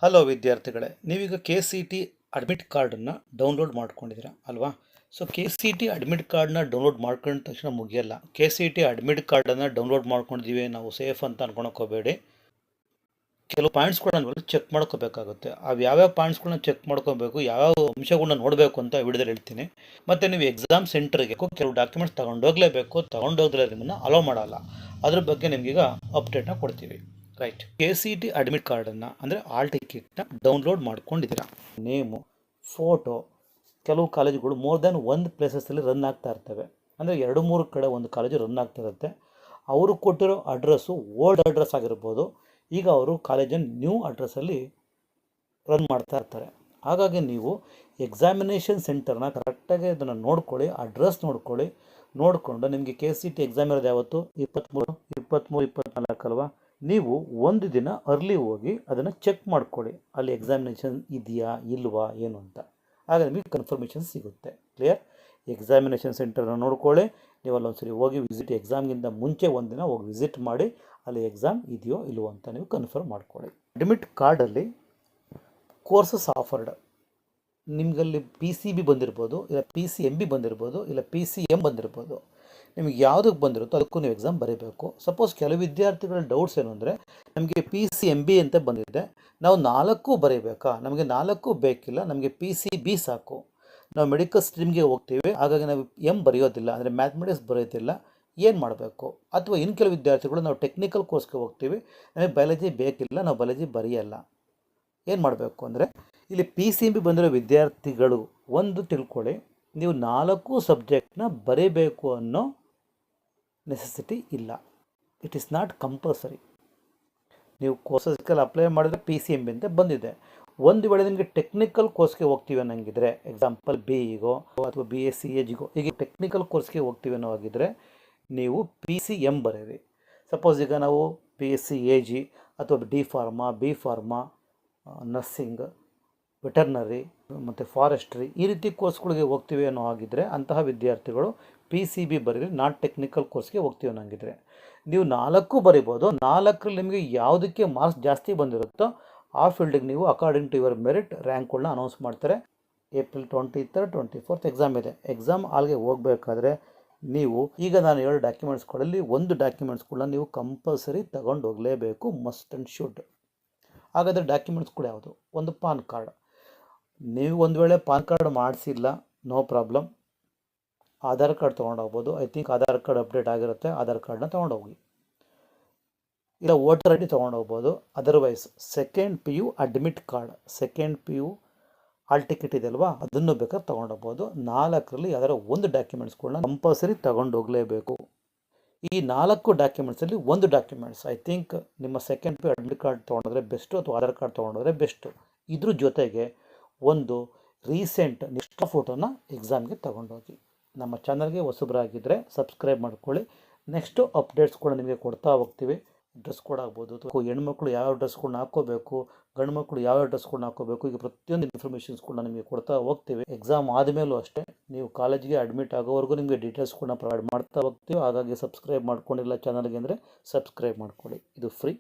Hello ವಿದ್ಯಾರ್ಥಿಗಳೇ, ನೀವೀಗ ಕೆ.ಸಿ.ಟಿ admit ಕಾರ್ಡನ್ನು ಡೌನ್ಲೋಡ್ ಮಾಡ್ಕೊಂಡಿದ್ದೀರಾ ಅಲ್ವಾ? ಸೊ ಕೆ.ಸಿ.ಟಿ ಅಡ್ಮಿಟ್ ಕಾರ್ಡ್ನ ಡೌನ್ಲೋಡ್ ಮಾಡ್ಕೊಂಡ ತಕ್ಷಣ ಮುಗಿಯಲ್ಲ. ಕೆ.ಸಿ.ಟಿ ಅಡ್ಮಿಟ್ ಕಾರ್ಡನ್ನು ಡೌನ್ಲೋಡ್ ಮಾಡ್ಕೊಂಡಿದ್ದೀವಿ, ನಾವು ಸೇಫ್ ಅಂತ ಅನ್ಕೊಳಕೋಬೇಡಿ. ಕೆಲವು ಪಾಯಿಂಟ್ಸ್ಗಳನ್ನ ಚೆಕ್ ಮಾಡ್ಕೋಬೇಕಾಗುತ್ತೆ. ಅವು ಯಾವ್ಯಾವ ಪಾಯಿಂಟ್ಸ್ಗಳನ್ನ ಚೆಕ್ ಮಾಡ್ಕೋಬೇಕು, ಯಾವ್ಯಾವ ಅಂಶಗಳನ್ನ ನೋಡಬೇಕು ಅಂತ ವಿಡಿಯೋದಲ್ಲಿ ಹೇಳ್ತೀನಿ. ಮತ್ತು ನೀವು ಎಕ್ಸಾಮ್ ಸೆಂಟರ್ಗೆ ಕೆಲವು ಡಾಕ್ಯುಮೆಂಟ್ಸ್ ತೊಗೊಂಡೋಗ್ಲೇಬೇಕು, ತೊಗೊಂಡೋಗ್ದ್ರೆ ನಿಮ್ಮನ್ನು ಅಲೋ ಮಾಡಲ್ಲ. ಅದ್ರ ಬಗ್ಗೆ ನಿಮಗೀಗ ಅಪ್ಡೇಟ್ನ ಕೊಡ್ತೀವಿ. ರೈಟ್, ಕೆ.ಸಿ.ಟಿ ಅಡ್ಮಿಟ್ ಕಾರ್ಡನ್ನು ಅಂದರೆ ಆಲ್ ಟಿಕೆಟ್ನ ಡೌನ್ಲೋಡ್ ಮಾಡ್ಕೊಂಡಿದ್ದೀರಾ. ನೇಮು, ಫೋಟೋ, ಕೆಲವು ಕಾಲೇಜುಗಳು ಮೋರ್ ದ್ಯಾನ್ ಒಂದು ಪ್ಲೇಸಸ್ಸಲ್ಲಿ ರನ್ ಆಗ್ತಾ ಇರ್ತವೆ. ಅಂದರೆ 2-3 ಕಡೆ ಒಂದು ಕಾಲೇಜು ರನ್ ಆಗ್ತಾ ಇರುತ್ತೆ. ಅವರು ಕೊಟ್ಟಿರೋ ಅಡ್ರೆಸ್ಸು ಓಲ್ಡ್ ಅಡ್ರೆಸ್ ಆಗಿರ್ಬೋದು, ಈಗ ಅವರು ಕಾಲೇಜನ್ನು ನ್ಯೂ ಅಡ್ರೆಸ್ಸಲ್ಲಿ ರನ್ ಮಾಡ್ತಾ ಇರ್ತಾರೆ. ಹಾಗಾಗಿ ನೀವು ಎಕ್ಸಾಮಿನೇಷನ್ ಸೆಂಟರ್ನ ಕರೆಕ್ಟಾಗಿ ಅದನ್ನು ನೋಡ್ಕೊಳ್ಳಿ, ಅಡ್ರೆಸ್ ನೋಡಿಕೊಂಡು ನಿಮಗೆ ಕೆ.ಸಿ.ಟಿ ಎಕ್ಸಾಮ್ ಇರೋದು ಯಾವತ್ತು 23-24 ಅಲ್ವಾ? ನೀವು ಒಂದು ದಿನ ಅರ್ಲಿ ಹೋಗಿ ಅದನ್ನು ಚೆಕ್ ಮಾಡ್ಕೊಳ್ಳಿ, ಅಲ್ಲಿ ಎಕ್ಸಾಮಿನೇಷನ್ ಇದೆಯಾ ಇಲ್ವಾ ಏನು ಅಂತ. ಆಗ ನಿಮಗೆ ಕನ್ಫರ್ಮೇಷನ್ ಸಿಗುತ್ತೆ. ಕ್ಲಿಯರ್? ಎಕ್ಸಾಮಿನೇಷನ್ ಸೆಂಟರ್ನ ನೋಡ್ಕೊಳ್ಳಿ, ನೀವು ಅಲ್ಲೊಂದ್ಸರಿ ಹೋಗಿ ಎಕ್ಸಾಮ್ಗಿಂತ ಮುಂಚೆ ಒಂದಿನ ಹೋಗಿ ವಿಸಿಟ್ ಮಾಡಿ ಅಲ್ಲಿ ಎಕ್ಸಾಮ್ ಇದೆಯೋ ಇಲ್ವೋ ಅಂತ ನೀವು ಕನ್ಫರ್ಮ್ ಮಾಡ್ಕೊಳ್ಳಿ. ಅಡ್ಮಿಟ್ ಕಾರ್ಡಲ್ಲಿ ಕೋರ್ಸಸ್ ಆಫರ್ಡ್, ನಿಮಗಲ್ಲಿ PCB ಬಂದಿರ್ಬೋದು, ಇಲ್ಲ PCMB ಬಂದಿರ್ಬೋದು, ಇಲ್ಲ PCM ಬಂದಿರ್ಬೋದು. ನಿಮಗೆ ಯಾವುದಕ್ಕೆ ಬಂದಿರುತ್ತೋ ಅದಕ್ಕೂ ನೀವು ಎಕ್ಸಾಮ್ ಬರೀಬೇಕು. ಸಪೋಸ್ ಕೆಲವು ವಿದ್ಯಾರ್ಥಿಗಳ ಡೌಟ್ಸ್ ಏನು ಅಂದರೆ, ನಮಗೆ PCMB ಅಂತ ಬಂದಿದೆ, ನಾವು 4 ಬರೀಬೇಕಾ? ನಮಗೆ 4 ಬೇಕಿಲ್ಲ, ನಮಗೆ PCB ಸಾಕು. ನಾವು ಮೆಡಿಕಲ್ ಸ್ಟ್ರೀಮ್ಗೆ ಹೋಗ್ತೀವಿ, ಹಾಗಾಗಿ ನಾವು ಬರೆಯೋದಿಲ್ಲ, ಅಂದರೆ ಮ್ಯಾಥಮೆಟಿಕ್ಸ್ ಬರೆಯೋದಿಲ್ಲ, ಏನು ಮಾಡಬೇಕು? ಅಥವಾ ಇನ್ನು ಕೆಲವು ವಿದ್ಯಾರ್ಥಿಗಳು ನಾವು ಟೆಕ್ನಿಕಲ್ ಕೋರ್ಸ್ಗೆ ಹೋಗ್ತೀವಿ, ನಮಗೆ ಬಯಾಲಜಿ ಬೇಕಿಲ್ಲ, ನಾವು ಬಯಾಲಜಿ ಬರೆಯಲ್ಲ, ಏನು ಮಾಡಬೇಕು ಅಂದರೆ, ಇಲ್ಲಿ PCMB ಬಂದಿರೋ ವಿದ್ಯಾರ್ಥಿಗಳು ಒಂದು ತಿಳ್ಕೊಳ್ಳಿ, ನೀವು 4 ಸಬ್ಜೆಕ್ಟ್ನ ಬರೀಬೇಕು ಅನ್ನೋ ನೆಸೆಸಿಟಿ ಇಲ್ಲ. It is not compulsory. ನೀವು ಕೋರ್ಸಸ್ಗೆಲ್ಲ ಅಪ್ಲೈ ಮಾಡಿದ್ರೆ PCMB ಅಂತ ಬಂದಿದೆ. ಒಂದು ವೇಳೆ ನಿಮಗೆ ಟೆಕ್ನಿಕಲ್ ಕೋರ್ಸ್ಗೆ ಹೋಗ್ತೀವಿ ಅನ್ನೋಂಗಿದ್ರೆ, ಎಕ್ಸಾಂಪಲ್ BEಗೋ ಅಥವಾ BSc EGಗೋ ಈಗ ಟೆಕ್ನಿಕಲ್ ಕೋರ್ಸ್ಗೆ ಹೋಗ್ತೀವಿ ಅನ್ನೋ ಆಗಿದ್ದರೆ ನೀವು PCM ಬರೀರಿ. ಸಪೋಸ್ ಈಗ ನಾವು BSc AG ಅಥವಾ B ಫಾರ್ಮಾ, ನರ್ಸಿಂಗ್, ವೆಟರ್ನರಿ ಮತ್ತು ಫಾರೆಸ್ಟ್ರಿ ಈ ರೀತಿ ಕೋರ್ಸ್ಗಳಿಗೆ ಹೋಗ್ತೀವಿ ಅನ್ನೋ ಆಗಿದ್ದರೆ ಅಂತಹ ವಿದ್ಯಾರ್ಥಿಗಳು PCB ಬರೀರಿ. ನಾಟ್ ಟೆಕ್ನಿಕಲ್ ಕೋರ್ಸ್ಗೆ ಹೋಗ್ತೀವಿ ಅನ್ನೋಂಗಿದ್ರೆ ನೀವು 4 ಬರಿಬೋದು. 4ರಲ್ಲಿ ನಿಮಗೆ ಯಾವುದಕ್ಕೆ ಮಾರ್ಕ್ಸ್ ಜಾಸ್ತಿ ಬಂದಿರುತ್ತೋ ಆ ಫೀಲ್ಡಿಗೆ ನೀವು ಅಕಾರ್ಡಿಂಗ್ ಟು ಯುವರ್ ಮೆರಿಟ್ ರ್ಯಾಂಕ್ಗಳನ್ನ ಅನೌನ್ಸ್ ಮಾಡ್ತಾರೆ. April 23rd 24th ಎಕ್ಸಾಮ್ ಇದೆ. ಎಕ್ಸಾಮ್ ಹಾಲ್ಗೆ ಹೋಗಬೇಕಾದ್ರೆ ನೀವು ಈಗ ನಾನು ಹೇಳೋ ಡಾಕ್ಯುಮೆಂಟ್ಸ್ಗಳಲ್ಲಿ ಒಂದು ಡಾಕ್ಯುಮೆಂಟ್ಸ್ಗಳನ್ನ ನೀವು ಕಂಪಲ್ಸರಿ ತಗೊಂಡು ಹೋಗಲೇಬೇಕು, ಮಸ್ಟ್ ಆ್ಯಂಡ್ ಶುಡ್. ಹಾಗಾದರೆ ಡಾಕ್ಯುಮೆಂಟ್ಸ್ಗಳು ಯಾವುದು? ಒಂದು ಪಾನ್ ಕಾರ್ಡ್. ನೀವು ಒಂದು ವೇಳೆ ಪಾನ್ ಕಾರ್ಡ್ ಮಾಡಿಸಿಲ್ಲ, ನೋ ಪ್ರಾಬ್ಲಮ್, ಆಧಾರ್ ಕಾರ್ಡ್ ತೊಗೊಂಡೋಗ್ಬೋದು. I think Aadhaar card update ಆಗಿರುತ್ತೆ, ಆಧಾರ್ ಕಾರ್ಡ್ನ ತೊಗೊಂಡೋಗಿ, ಇಲ್ಲ ವೋಟರ್ ID ತೊಗೊಂಡೋಗ್ಬೋದು. Otherwise second PU admit card, second PU hall ticket ಇದೆ ಅಲ್ವಾ, ಅದನ್ನು ಬೇಕಾದ್ರೆ ತೊಗೊಂಡೋಗ್ಬೋದು. 4ರಲ್ಲಿ ಯಾವ್ದಾರ ಒಂದು ಡಾಕ್ಯುಮೆಂಟ್ಸ್ಗಳನ್ನ ಕಂಪಲ್ಸರಿ ತೊಗೊಂಡೋಗಲೇಬೇಕು. ಈ 4 ಡಾಕ್ಯುಮೆಂಟ್ಸಲ್ಲಿ ಒಂದು ಡಾಕ್ಯುಮೆಂಟ್ಸ್ ಐ ಥಿಂಕ್ ನಿಮ್ಮ ಸೆಕೆಂಡ್ PU ಅಡ್ಮಿಟ್ ಕಾರ್ಡ್ ತೊಗೊಂಡ್ರೆ ಬೆಸ್ಟು, ಅಥವಾ ಆಧಾರ್ ಕಾರ್ಡ್ ತೊಗೊಂಡ್ರೆ ಬೆಸ್ಟು. ಇದ್ರ ಜೊತೆಗೆ ಒಂದು ರೀಸೆಂಟ್ ನೆಕ್ಸ್ಟ್ ಫೋಟೋನ ಎಕ್ಸಾಮ್ಗೆ ತೊಗೊಂಡೋಗಿ. ನಮ್ಮ ಚಾನಲ್ಗೆ ಹೊಸಬರಾಗಿದ್ದರೆ ಸಬ್ಸ್ಕ್ರೈಬ್ ಮಾಡ್ಕೊಳ್ಳಿ. ನೆಕ್ಸ್ಟು ಅಪ್ಡೇಟ್ಸ್ ಕೂಡ ನಿಮಗೆ ಕೊಡ್ತಾ ಹೋಗ್ತೀವಿ. ಡ್ರೆಸ್ ಕೋಡ್ ಆಗ್ಬೋದು, ಹೆಣ್ಮಕ್ಳು ಯಾವ ಡ್ರೆಸ್ಗಳನ್ನ ಹಾಕ್ಕೋಬೇಕು, ಗಂಡು ಮಕ್ಕಳು ಯಾವ ಡ್ರೆಸ್ಗಳನ್ನ ಹಾಕ್ಕೋಬೇಕು, ಈಗ ಪ್ರತಿಯೊಂದು ಇನ್ಫಾರ್ಮೇಷನ್ಸ್ಗಳನ್ನ ನಿಮಗೆ ಕೊಡ್ತಾ ಹೋಗ್ತೀವಿ. ಎಕ್ಸಾಮ್ ಆದಮೇಲೂ ಅಷ್ಟೇ, ನೀವು ಕಾಲೇಜಿಗೆ ಅಡ್ಮಿಟ್ ಆಗೋವರೆಗೂ ನಿಮಗೆ ಡೀಟೇಲ್ಸ್ಗಳನ್ನ ಪ್ರೊವೈಡ್ ಮಾಡ್ತಾ ಹೋಗ್ತೀವಿ. ಹಾಗಾಗಿ ಸಬ್ಸ್ಕ್ರೈಬ್ ಮಾಡ್ಕೊಂಡಿಲ್ಲ ಚಾನಲ್ಗೆ ಅಂದರೆ ಸಬ್ಸ್ಕ್ರೈಬ್ ಮಾಡ್ಕೊಳ್ಳಿ, ಇದು ಫ್ರೀ.